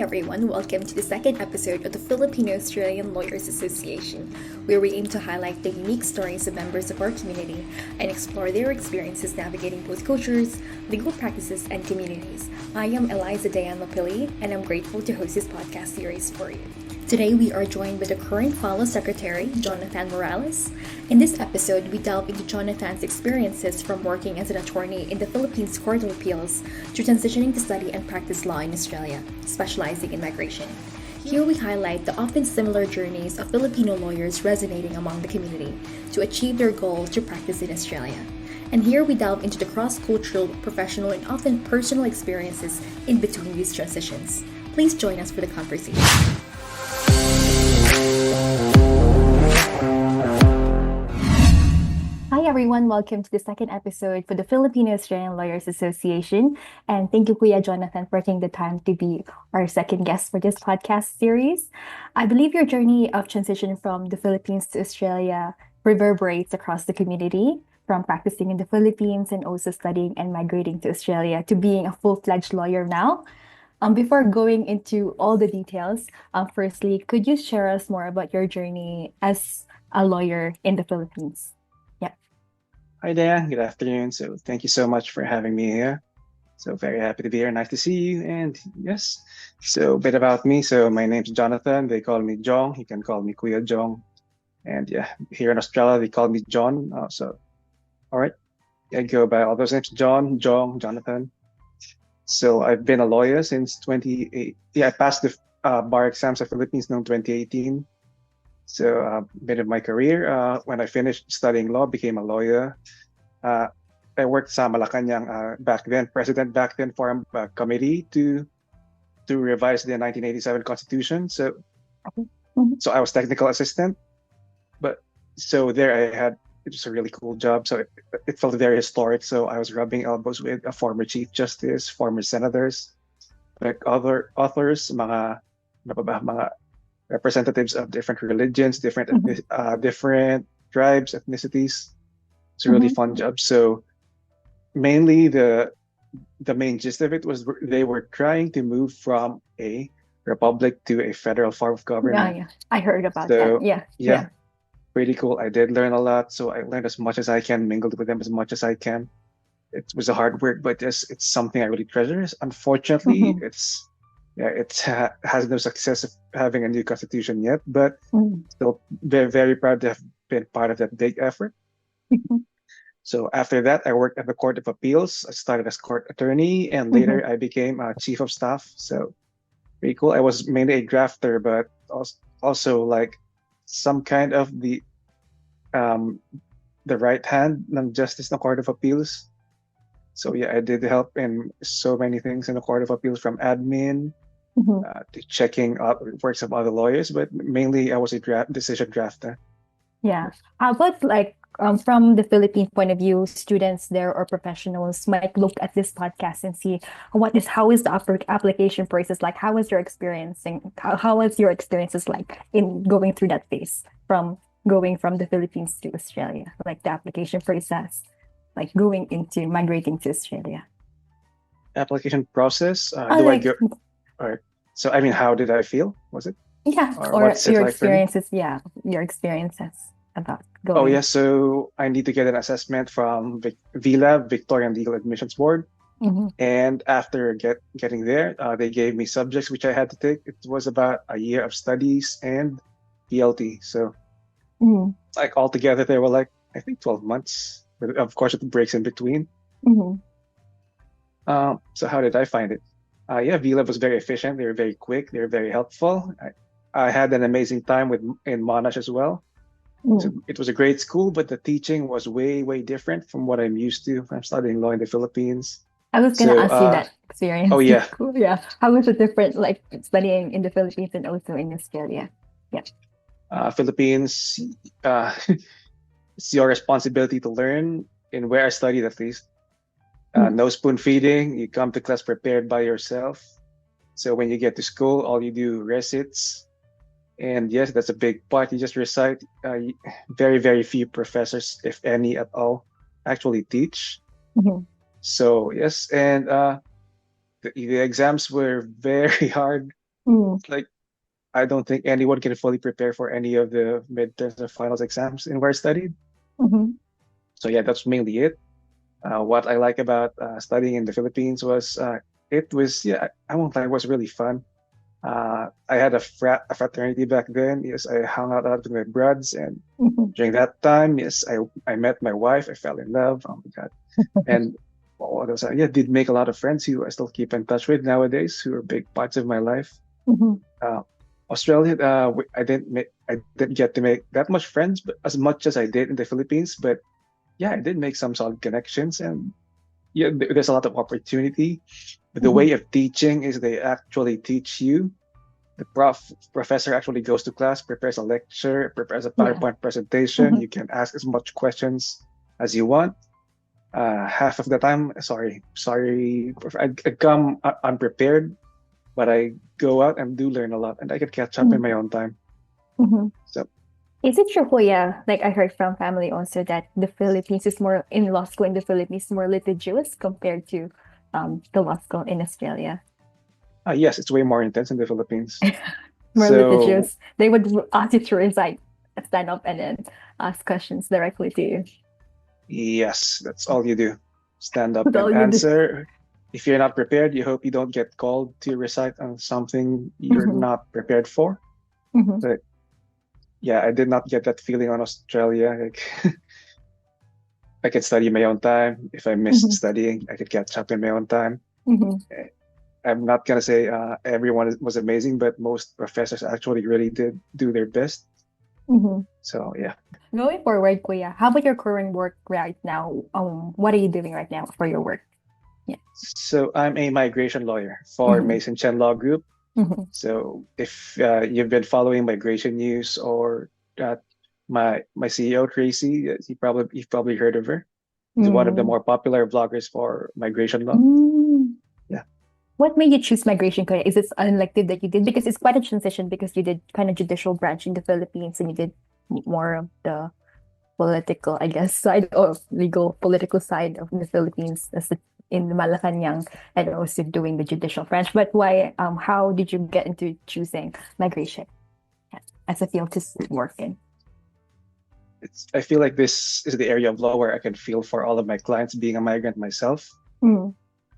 everyone. Welcome to the second episode of the Filipino-Australian Lawyers Association, where we aim to highlight the unique stories of members of our community and explore their experiences navigating both cultures, legal practices, and communities. I am Dianne Mapili, and I'm grateful to host this podcast series for you. Today, we are joined by the current FALAW Secretary, Jonathan Morales. In this episode, we delve into Jonathan's experiences from working as an attorney in the Philippines Court of Appeals to transitioning to study and practice law in Australia, specializing in migration. Here we highlight the often similar journeys of Filipino lawyers resonating among the community to achieve their goal to practice in Australia. And here we delve into the cross-cultural, professional, and often personal experiences in between these transitions. Please join us for the conversation. Hi everyone, welcome to the second episode for the Filipino-Australian Lawyers Association. And thank you, Kuya Jonathan, for taking the time to be our second guest for this podcast series. I believe your journey of transition from the Philippines to Australia reverberates across the community, from practicing in the Philippines and also studying and migrating to Australia to being a full-fledged lawyer now. Before going into all the details, firstly, could you share us more about your journey as a lawyer in the Philippines? Hi there, good afternoon. So thank you so much for having me here. So very happy to be here. Nice to see you. And yes, so a bit about me. So my name's Jonathan. They call me Jong. You can call me Kuya Jong. And yeah, here in Australia, they call me John. All right. I go by all those names, John, Jong, Jonathan. So I've been a lawyer since 2008. Yeah, I passed the bar exams of Philippines in 2018. So a bit of my career, when I finished studying law, became a lawyer. I worked sa Malacanang president back then formed a committee to revise the 1987 Constitution. So I was technical assistant, but so there it was a really cool job. So it felt very historic. So I was rubbing elbows with a former Chief Justice, former senators, like other authors, mga representatives of different religions, different tribes, ethnicities. It's a really fun job. So mainly the main gist of it was they were trying to move from a republic to a federal form of government. Yeah. I heard about that. Yeah. Pretty cool. I did learn a lot. So I learned as much as I can, mingled with them as much as I can. It was a hard work, but it's something I really treasure. Unfortunately, it has no success of having a new constitution yet, but still very, very proud to have been part of that big effort. So after that, I worked at the Court of Appeals. I started as court attorney, and later I became chief of staff. So pretty cool. I was mainly a drafter, but also like some kind of the right hand ng justice ng Court of Appeals. So yeah, I did help in so many things in the Court of Appeals, from admin to checking out works of other lawyers, but mainly I was a decision drafter. Yeah. How about from the Philippines point of view, students there or professionals might look at this podcast and see how is the application process like? How was your experiencing? How was your experiences like in going through that phase from going from the Philippines to Australia, like the application process, like going into migrating to Australia? Application process. All right. So I mean, how did I feel? Was it? Yeah, or your experiences. Yeah, your experiences about going. Oh yeah. So I need to get an assessment from VLAB, Victorian Legal Admissions Board, and after getting there, they gave me subjects which I had to take. It was about a year of studies and PLT. So like altogether, there were like I think 12 months. But of course, it breaks in between. So how did I find it? VLab was very efficient. They were very quick. They were very helpful. I had an amazing time in Monash as well. So it was a great school, but the teaching was way, way different from what I'm used to from studying law in the Philippines. I was going to ask you that experience. Oh, yeah. Cool. Yeah. How was it different, like studying in the Philippines and also in Australia? Yeah. Philippines, it's your responsibility to learn. In where I studied, at least. No spoon feeding. You come to class prepared by yourself. So when you get to school, all you do recits. And yes, that's a big part. You just recite. Very, very few professors, if any at all, actually teach. So yes, and the exams were very hard. Mm. Like, I don't think anyone can fully prepare for any of the midterms or finals exams in where I studied. Mm-hmm. So yeah, that's mainly it. What I like about studying in the Philippines was it was yeah, I won't lie, it was really fun. I had a fraternity back then. Yes, I hung out a lot with my brothers, and Mm-hmm. during that time, yes, I met my wife. I fell in love. Oh my God! And what else? Yeah, did make a lot of friends who I still keep in touch with nowadays, who are big parts of my life. Mm-hmm. Uh, Australia, I didn't get to make that much friends, but as much as I did in the Philippines. But yeah, I did make some solid connections, and yeah, there's a lot of opportunity. But the Mm-hmm. way of teaching is they actually teach you. The professor actually goes to class, prepares a lecture, prepares a Yeah. PowerPoint presentation. Mm-hmm. You can ask as much questions as you want. Half of the time, sorry, I come unprepared, but I go out and do learn a lot, and I can catch up in my own time. Mm-hmm. So Is it true, Kuya? Like I heard from family also that the Philippines is more in law school in the Philippines is more litigious compared to the law school in Australia. yes, it's way more intense in the Philippines. More So litigious. They would ask you to resign, stand up, and then ask questions directly to you. yes, that's all you do. Stand up That's and all you do. answer. If you're not prepared, you hope you don't get called to recite on something you're Mm-hmm. not prepared for. Mm-hmm. But yeah, I did not get that feeling on Australia. Like I could study in my own time. If I missed Mm-hmm. studying, I could catch up in my own time. Mm-hmm. Eh, I'm not gonna say everyone was amazing, but most professors actually really did do their best. Mm-hmm. So yeah. Going forward, Kuya, how about your current work right now? What are you doing right now for your work? Yeah. So I'm a migration lawyer for Mm-hmm. Mason Chen Law Group. Mm-hmm. So if you've been following migration news or my CEO Tracy, you've probably heard of her. She's one of the more popular bloggers for migration law. Mm-hmm. Yeah. What made you choose migration career? Is this an elective that you did? Because it's quite a transition because you did kind of judicial branch in the Philippines and you did more of the political, I guess, side of legal political side of the Philippines as in Malacanang and also doing the judicial branch. But why, how did you get into choosing migration as a field to work in? I feel like this is the area of law where I can feel for all of my clients being a migrant myself, Mm.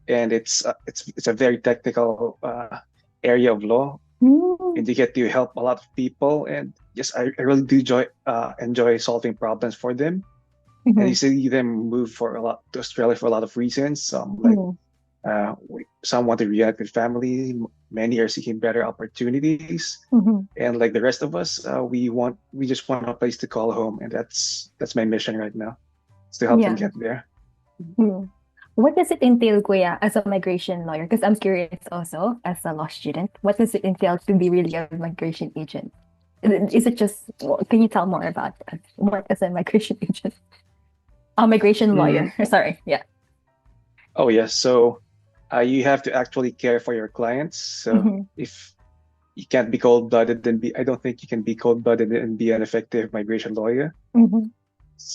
and it's a very technical area of law, Mm. and you get to help a lot of people. And yes, I really do enjoy solving problems for them. And you Mhm. see them move for a lot to Australia for a lot of reasons. Mhm. Some want to reunite with family. Many are seeking better opportunities, Mhm. and like the rest of us, we just want a place to call home, and that's my mission right now, is to help them Yeah. get there. Mm. What does it entail, Kuya, as a migration lawyer? Because I'm curious also, as a law student, what does it entail to be really a migration agent? Is it just, can you tell more about that? What is a migration agent? A migration Mm, lawyer. Sorry. Yeah. oh yes, so you have to actually care for your clients. So Mm-hmm. if you can't be cold-blooded, then I don't think you can be cold-blooded and be an effective migration lawyer. Mm-hmm.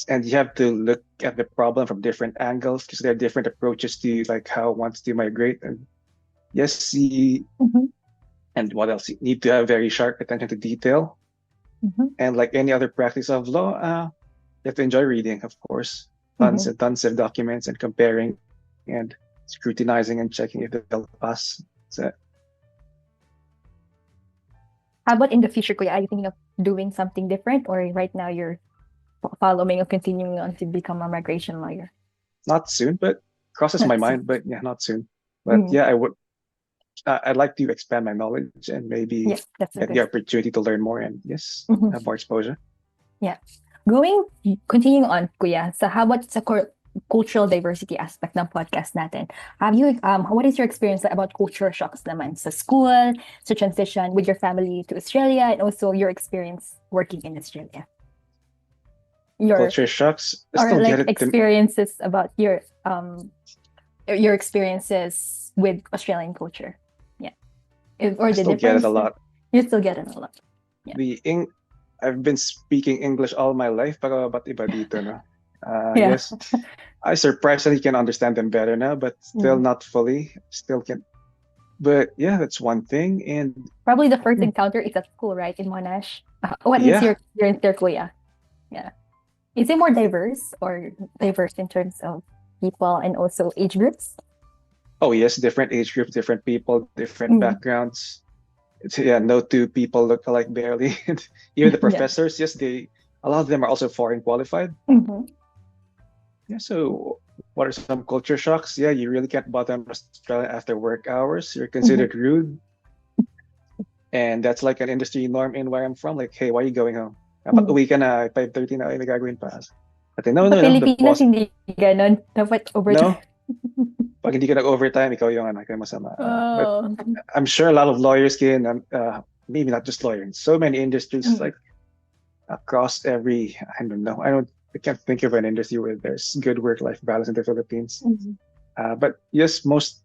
And you have to look at the problem from different angles because there are different approaches to like how one wants to migrate. And yes, Mm-hmm. and what else? You need to have very sharp attention to detail. Mm-hmm. And like any other practice of law, you have to enjoy reading, of course, tons Mm-hmm. and tons of documents and comparing and scrutinizing and checking if they'll pass. So How about in the future, Kuya? Are you thinking of doing something different, or right now you're following or continuing on to become a migration lawyer? not soon, but crosses my That's mind. But yeah, not soon. But mm, yeah, I would. I'd like to expand my knowledge and maybe yeah, that's a get the good. opportunity to learn more and yes, Mhm. have more exposure. Yeah. Continuing on, Kuya, so how about sa cultural diversity aspect ng podcast natin? What is your experience about culture shocks naman sa school, sa transition with your family to Australia, and also your experience working in Australia? Your, Culture shocks. I or still get like it. experiences about your experiences with Australian culture. Yeah. Or I the still get it a differences. lot. You still get it a lot. Yeah. The Eng- I've been speaking English all my life, pero ba't iba dito, no? Yeah. Yes, I surprisingly can understand them better now, but still Mm. not fully. Still can. But yeah, that's one thing. And Probably the first hmm, encounter is at school, right? In Monash. What is yeah, your experience there, Kuya? Yeah. Is it more diverse or diverse in terms of people and also age groups? oh yes, different age groups, different people, different Mm. backgrounds. It's yeah, no two people look alike barely. And even the Yeah. professors, yes, they a lot of them are also foreign qualified. Hmm. Yeah, so what are some culture shocks? Yeah, you really can't bother in Australia after work hours. You're considered Hmm. rude, and that's like an industry norm in where I'm from. Like, hey, why are you going home? Dapat Hmm. uwi ka na, 5:30 na, ay may gagawin pa. Ate, no, Sa no, no, the Pilipinas, boss, hindi ganon. Dapat overtime. no. Pag hindi ka nag-overtime, ikaw yung ano, ikaw yung masama. But Oh. I'm sure a lot of lawyers can, maybe not just lawyers, so many industries Mm. like across every, I don't know, I can't think of an industry where there's good work-life balance in the Philippines. Mhm. But yes, most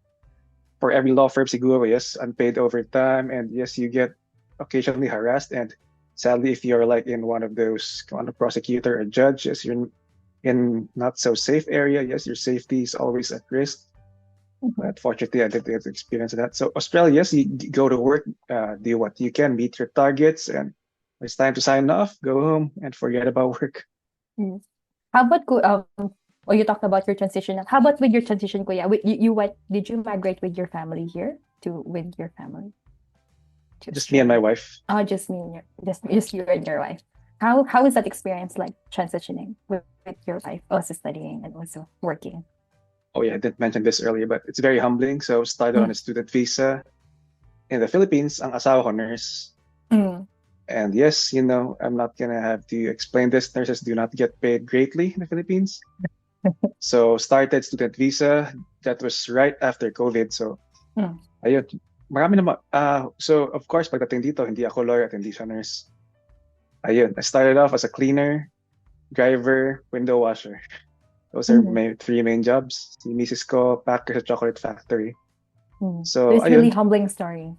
for every law firm, siguro, yes, unpaid overtime, and yes, you get occasionally harassed. And sadly, if you're like in one of those, kind of prosecutor or judge, yes, you're in not so safe area. Yes, your safety is always at risk. Mhm. But fortunately, I didn't get to experience that. So Australia, yes, you go to work, do what you can, meet your targets, and when it's time to sign off, go home and forget about work. Mm. How about oh, you talked about your transition. How about with your transition, Kuya? You what did you migrate with your family here to with your family to Just me and my Australia? wife. Oh, just me and your just you and your wife. How is that experience like transitioning with your wife, also studying and also working? Oh yeah, I didn't mention this earlier, but it's very humbling. So started on Mm. a student visa in the Philippines. Ang asawa ko nurse. Mm. And yes, I'm not gonna have to explain this. Nurses do not get paid greatly in the Philippines. So started student visa. That was right after COVID. So Mm. ayun, marami naman. So of course, pagdating dito, hindi ako lawyer at hindi siya nurse. Ayun, I started off as a cleaner, driver, window washer. Those are Mm. my three main jobs. Si Mrs. ko, packer sa chocolate factory. Mm. So This really ayun, humbling story.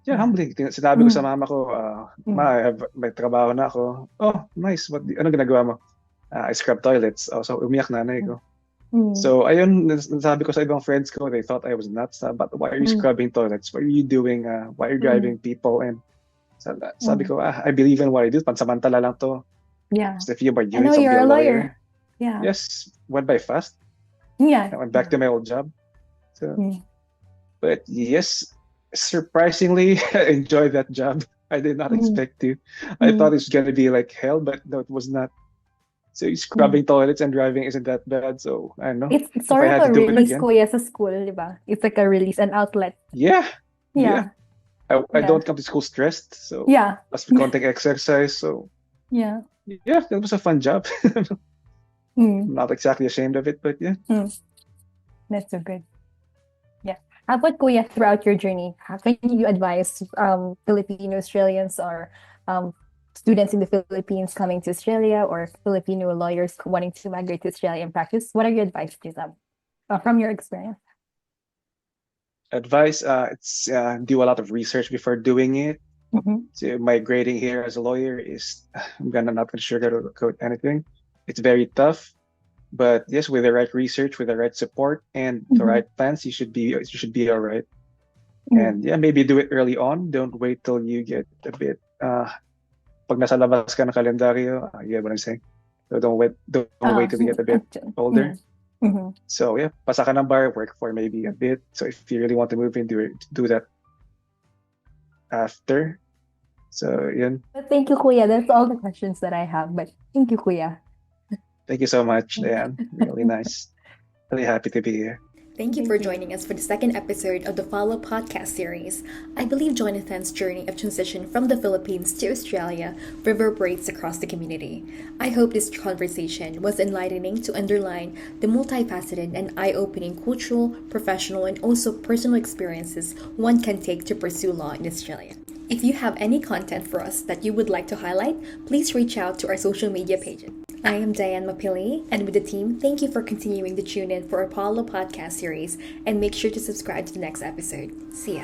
yeah, Yeah. humbling. Sinabi ko sa Mm. mama ko, Mm. ma, may trabaho na ako. Oh, nice. Ano ginagawa mo? I scrub toilets. Oh, so umiyak nanay Mm. ko. Mm. So ayun, nasabi ko sa ibang friends ko, they thought I was nuts. But why are you Mm. scrubbing toilets? What are you doing? Why are you Mm. driving people? And sabi Mm. ko, I believe in what I do. Pansamantala lang to. Yeah. Just a few more I know units, I'll be you're a a lawyer. lawyer. Yeah. Yes, went by fast. Yeah. I went back Yeah. to my old job. So, Mm. but yes, surprisingly, I enjoyed that job. I did not Mm. expect to. I Mm. thought it's gonna be like hell, but no, it was not. So Mm. scrubbing toilets and driving isn't that bad. So I don't know It's if I sort of had to a do it release, again. kuya, sa school, di ba? It's like a release, an outlet. Yeah, yeah. Yeah. I Yeah. don't come to school stressed, so Yeah. plus for contact exercise. So Yeah. yeah, that was a fun job. I'm Mm. not exactly ashamed of it, but yeah. Mm. That's so good. Yeah. How about kuya, throughout your journey, how can you advise Filipino Australians or um, students in the Philippines coming to Australia or Filipino lawyers wanting to migrate to Australia and practice? What are your advice to them from your experience? Advice: it's do a lot of research before doing it. Mm-hmm. So my grading here as a lawyer is I'm gonna not gonna sugarcoat anything. It's very tough, but yes, with the right research, with the right support, and the Mm-hmm. right plans, you should be all right. And yeah, maybe do it early on. Don't wait till you get a bit pag nasa labas ka ng kalendaryo, you get what I'm saying. So don't wait till you get a bit Actually. older. Mm-hmm. So yeah, pasa ka ng bar, work for maybe a bit. So if you really want to move in, do that after. So yun. But thank you, Kuya. That's all the questions that I have. But thank you, Kuya. Thank you so much, Diane. Really nice. Really happy to be here. Thank you for joining us for the second episode of the FALAW podcast series. I believe Jonathan's journey of transition from the Philippines to Australia reverberates across the community. I hope this conversation was enlightening to underline the multifaceted and eye-opening cultural, professional, and also personal experiences one can take to pursue law in Australia. If you have any content for us that you would like to highlight, please reach out to our social media pages. I am Dianne Mapili, and with the team, thank you for continuing to tune in for our FALAW podcast series, and make sure to subscribe to the next episode. See ya!